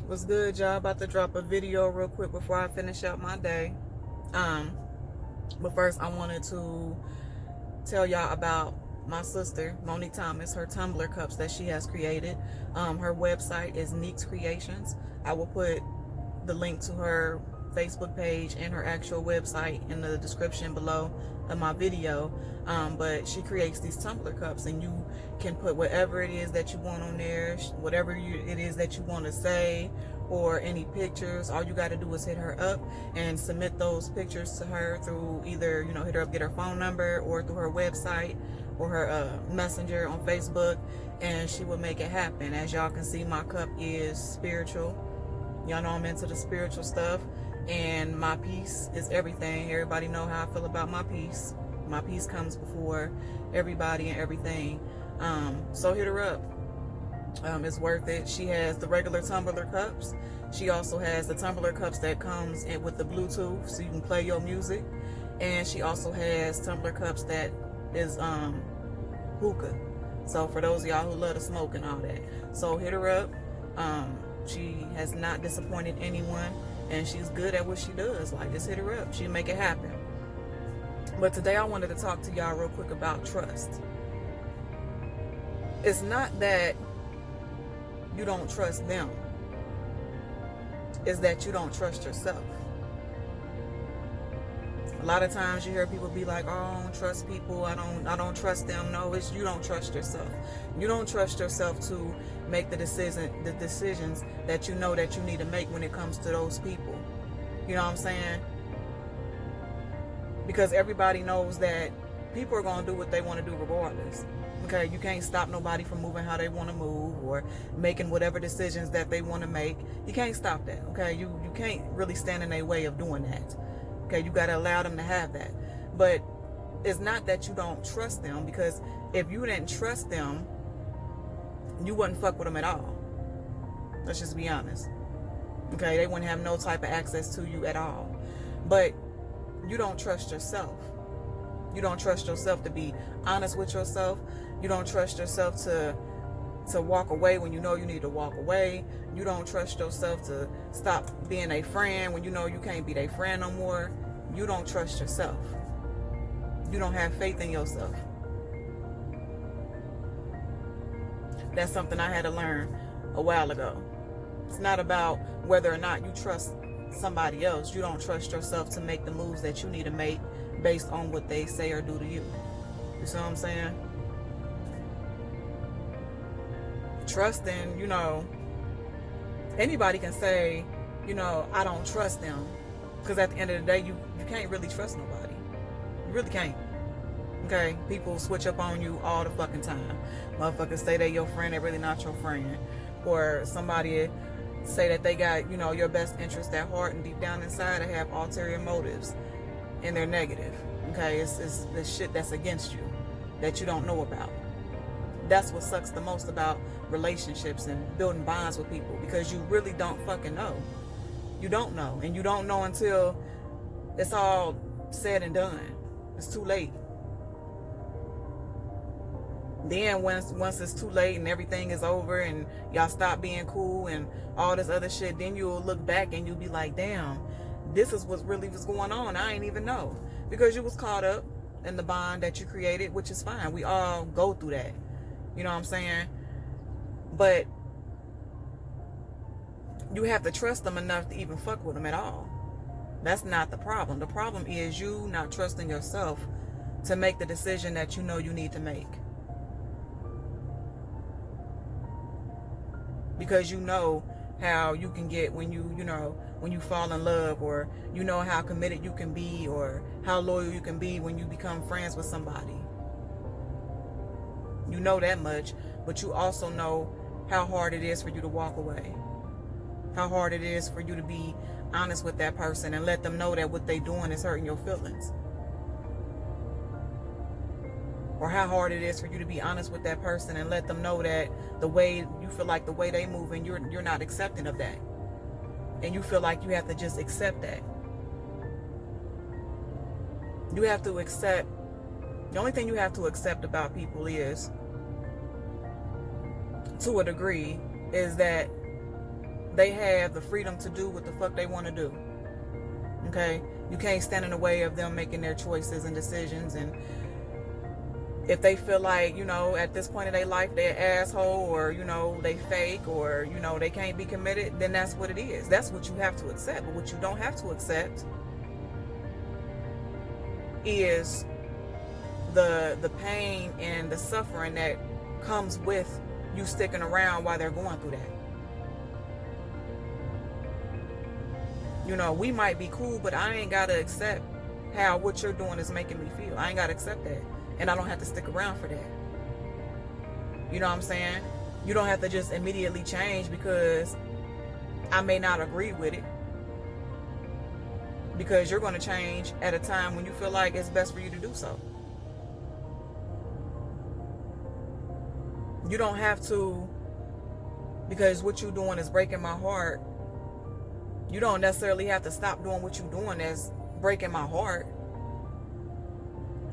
What's good, y'all? About to drop a video real quick before I finish out my day. But first I wanted to tell y'all about my sister, Monique Thomas, her Tumblr cups that she has created. Her website is Neek's Creations. I will put the link to her Facebook page and her actual website in the description below of my video. But she creates these tumbler cups, and you can put whatever it is that you want on there, whatever it is that you want to say, or any pictures. All you got to do is hit her up and submit those pictures to her through either, hit her up, get her phone number, or through her website or her messenger on Facebook, and she will make it happen. As y'all can see, my cup is spiritual. Y'all know I'm into the spiritual stuff, and my peace is everything. Everybody know how I feel about my peace. My peace comes before everybody and everything. So hit her up. It's worth it. She has the regular tumbler cups. She also has the tumbler cups that comes in with the Bluetooth, so you can play your music. And she also has tumbler cups that is hookah. So for those of y'all who love to smoke and all that, so hit her up. She has not disappointed anyone, and she's good at what she does. Like, just hit her up. She'll make it happen. But today I wanted to talk to y'all real quick about trust. It's not that you don't trust them. It's that you don't trust yourself. A lot of times you hear people be like, "Oh, I don't trust people. I don't trust them." No, it's you don't trust yourself. You don't trust yourself to make the decisions that you know that you need to make when it comes to those people. You know what I'm saying? Because everybody knows that people are going to do what they want to do regardless. Okay, you can't stop nobody from moving how they want to move or making whatever decisions that they want to make. You can't stop that. Okay, you can't really stand in their way of doing that. Okay, you got to allow them to have that. But it's not that you don't trust them, because if you didn't trust them, you wouldn't fuck with them at all. Let's just be honest. Okay, they wouldn't have no type of access to you at all. But you don't trust yourself. You don't trust yourself to be honest with yourself. You don't trust yourself to walk away when you know you need to walk away. You don't trust yourself to stop being a friend when you know you can't be their friend no more. You don't trust yourself. You don't have faith in yourself. That's something I had to learn a while ago. It's not about whether or not you trust somebody else. You don't trust yourself to make the moves that you need to make based on what they say or do to you. You see what I'm saying? Trusting, anybody can say, I don't trust them. Because at the end of the day, you can't really trust nobody. You really can't. Okay? People switch up on you all the fucking time. Motherfuckers say they're your friend, they're really not your friend. Or somebody say that they got, your best interest at heart, and deep down inside they have ulterior motives and they're negative. Okay? It's the shit that's against you that you don't know about. That's what sucks the most about relationships and building bonds with people, because you really don't fucking know. You don't know. And you don't know until it's all said and done. It's too late. Then once it's too late and everything is over and y'all stop being cool and all this other shit, then you'll look back and you'll be like, damn, this is what really was going on. I ain't even know. Because you was caught up in the bond that you created, which is fine. We all go through that. You know what I'm saying? But you have to trust them enough to even fuck with them at all. That's not the problem. The problem is you not trusting yourself to make the decision that you know you need to make. Because you know how you can get when when you fall in love, or how committed you can be, or how loyal you can be when you become friends with somebody. You know that much, but you also know how hard it is for you to walk away. How hard it is for you to be honest with that person and let them know that what they doing is hurting your feelings. Or how hard it is for you to be honest with that person and let them know that the way you feel like the way they move, and you're not accepting of that. And you feel like you have to just accept that. You have to accept. The only thing you have to accept about people is, to a degree, is that they have the freedom to do what the fuck they want to do. Okay? You can't stand in the way of them making their choices and decisions. And if they feel like, you know, at this point in their life they're an asshole, or, you know, they fake, or, you know, they can't be committed, then that's what it is. That's what you have to accept. But what you don't have to accept is the pain and the suffering that comes with you sticking around while they're going through that. You know, we might be cool, but I ain't gotta accept how what you're doing is making me feel. I ain't gotta accept that. And I don't have to stick around for that. You know what I'm saying? You don't have to just immediately change because I may not agree with it. Because you're going to change at a time when you feel like it's best for you to do so. You don't have to, because what you're doing is breaking my heart. You don't necessarily have to stop doing what you're doing that's breaking my heart.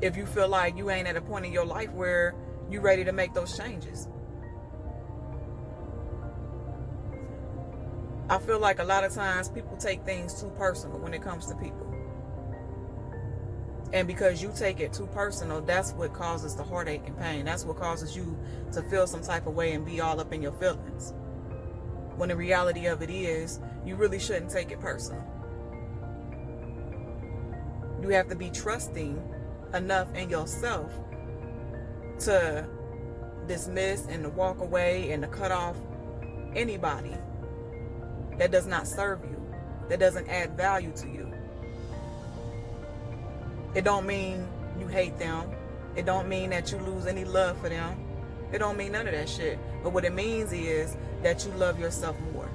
If you feel like you ain't at a point in your life where you're ready to make those changes. I feel like a lot of times people take things too personal when it comes to people. And because you take it too personal, that's what causes the heartache and pain. That's what causes you to feel some type of way and be all up in your feelings. When the reality of it is, you really shouldn't take it personal. You have to be trusting enough in yourself to dismiss and to walk away and to cut off anybody that does not serve you, that doesn't add value to you. It don't mean you hate them. It don't mean that you lose any love for them. It don't mean none of that shit. But what it means is that you love yourself more.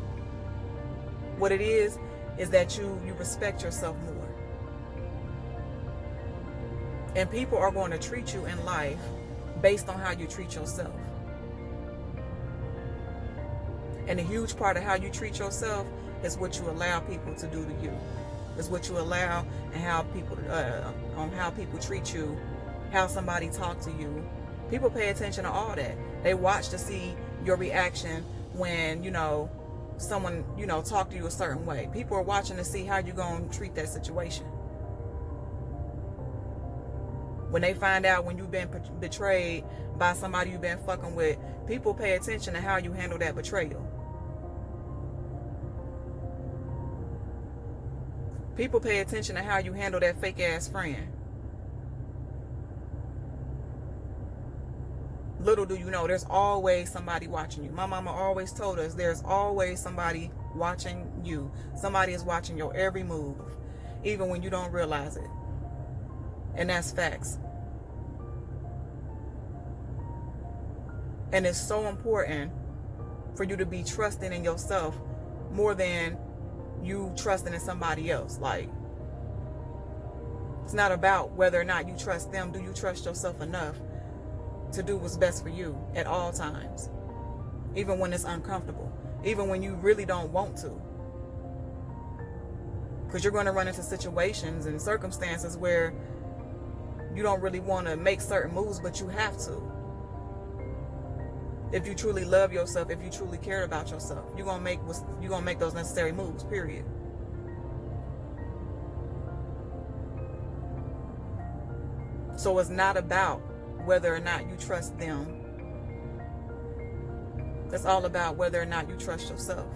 What it is that you respect yourself more. And people are going to treat you in life based on how you treat yourself. And a huge part of how you treat yourself is what you allow people to do to you. It's what you allow and how people on how people treat you, how somebody talk to you. People pay attention to all that. They watch to see your reaction when, you know, someone, you know, talk to you a certain way. People are watching to see how you're going to treat that situation. When they find out when you've been betrayed by somebody you've been fucking with, people pay attention to how you handle that betrayal. People pay attention to how you handle that fake ass friend. Little do you know, there's always somebody watching you. My mama always told us there's always somebody watching you. Somebody is watching your every move, even when you don't realize it. And that's facts. And it's so important for you to be trusting in yourself more than you trusting in somebody else. Like, it's not about whether or not you trust them. Do you trust yourself enough to do what's best for you at all times? Even when it's uncomfortable. Even when you really don't want to. Because you're going to run into situations and circumstances where you don't really want to make certain moves, but you have to. If you truly love yourself, if you truly care about yourself, you're gonna make those necessary moves, period. So it's not about whether or not you trust them. It's all about whether or not you trust yourself.